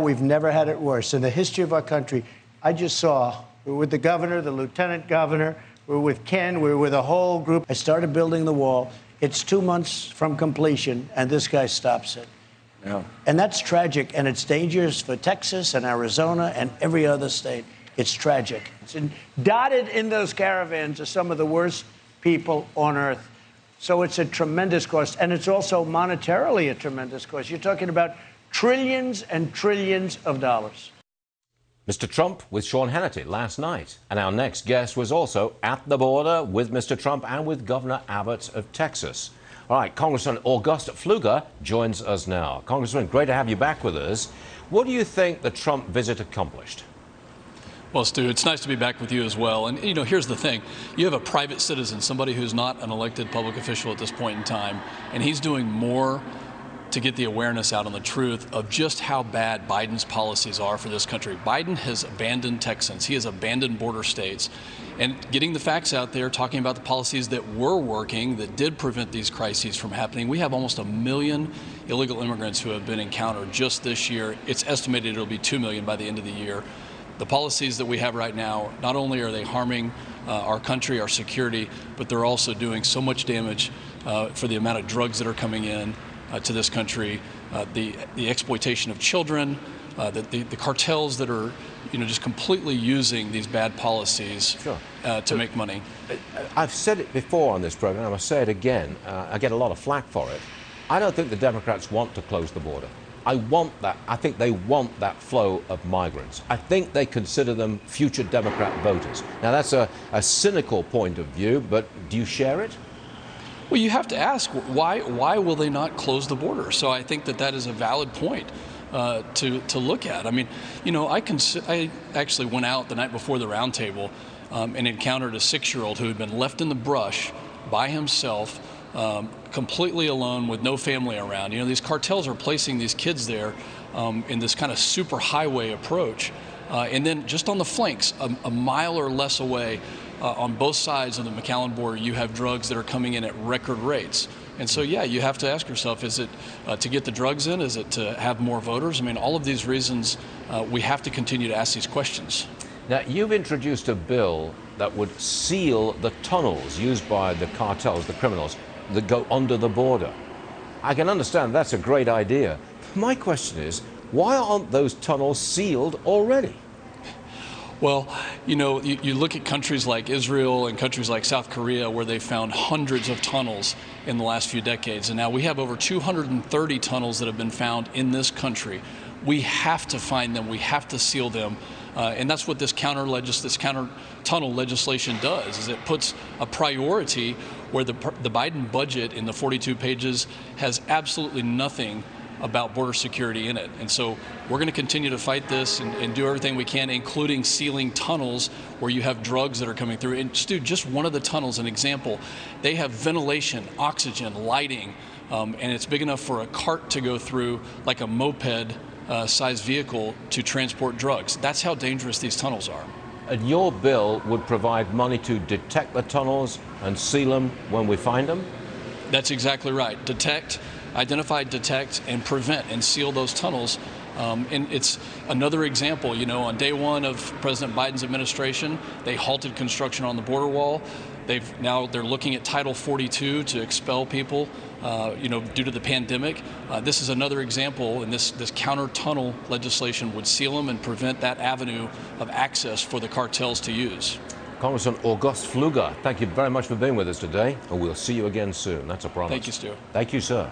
We've never had it worse. In the history of our country, I just saw, we're with the governor, the lieutenant governor, we're with Ken, we're with a whole group. I started building the wall. It's 2 months from completion, and this guy stops it. Yeah. And that's tragic, and it's dangerous for Texas and Arizona and every other state. It's tragic. Dotted in those caravans are some of the worst people on earth. So it's a tremendous cost, and it's also monetarily a tremendous cost. You're talking about trillions and trillions of dollars. Mr. Trump with Sean Hannity last night. And our next guest was also at the border with Mr. Trump and with Governor Abbott of Texas. All right, Congressman August Pfluger joins us now. Congressman, great to have you back with us. What do you think the Trump visit accomplished? Well, Stu, it's nice to be back with you as well. And, you know, here's the thing. You have a private citizen, somebody who's not an elected public official at this point in time, and he's doing more to get the awareness out on the truth of just how bad Biden's policies are for this country. Biden has abandoned Texans. He has abandoned border states. And getting the facts out there, talking about the policies that were working, that did prevent these crises from happening. We have almost 1 million illegal immigrants who have been encountered just this year. It's estimated it'll be 2 million by the end of the year. The policies that we have right now, not only are they harming our country, our security, but they're also doing so much damage for the amount of drugs that are coming in to this country, the exploitation of children, the cartels that are, you know, just completely using these bad policies to make money. I've said it before on this program, I'll say it again. I get a lot of flack for it. I don't think the Democrats want to close the border. I think they want that flow of migrants. I think they consider them future Democrat voters. Now, that's a cynical point of view, but do you share it? Well, you have to ask, why will they not close the border? So I think that is a valid point to look at. I mean, you know, I actually went out the night before the roundtable and encountered a 6-year-old who had been left in the brush by himself, completely alone with no family around. You know, these cartels are placing these kids there in this kind of super highway approach. And then just on the flanks, a mile or less away, on both sides of the McAllen border, you have drugs that are coming in at record rates. And so, yeah, you have to ask yourself, is it to get the drugs in? Is it to have more voters? I mean, all of these reasons, we have to continue to ask these questions. Now, you've introduced a bill that would seal the tunnels used by the cartels, the criminals, that go under the border. I can understand that's a great idea. My question is, why aren't those tunnels sealed already? Well, you know, you look at countries like Israel and countries like South Korea where they found hundreds of tunnels in the last few decades. And now we have over 230 tunnels that have been found in this country. We have to find them. We have to seal them. And that's what this counter tunnel legislation does, is it puts a priority where the Biden budget in the 42 pages has absolutely nothing about border security in it. And so we're going to continue to fight this and do everything we can, including sealing tunnels where you have drugs that are coming through. And Stu, just one of the tunnels, an example, they have ventilation, oxygen, lighting, and it's big enough for a cart to go through, like a moped sized vehicle, to transport drugs. That's how dangerous these tunnels are. And your bill would provide money to detect the tunnels and seal them when we find them? That's exactly right. Identify, detect, and prevent, and seal those tunnels. And it's another example, you know, on day one of President Biden's administration, they halted construction on the border wall. They're looking at Title 42 to expel people, you know, due to the pandemic. This is another example, and this counter tunnel legislation would seal them and prevent that avenue of access for the cartels to use. Congressman August Pfluger, thank you very much for being with us today, and we'll see you again soon. That's a promise. Thank you, Stu. Thank you, sir.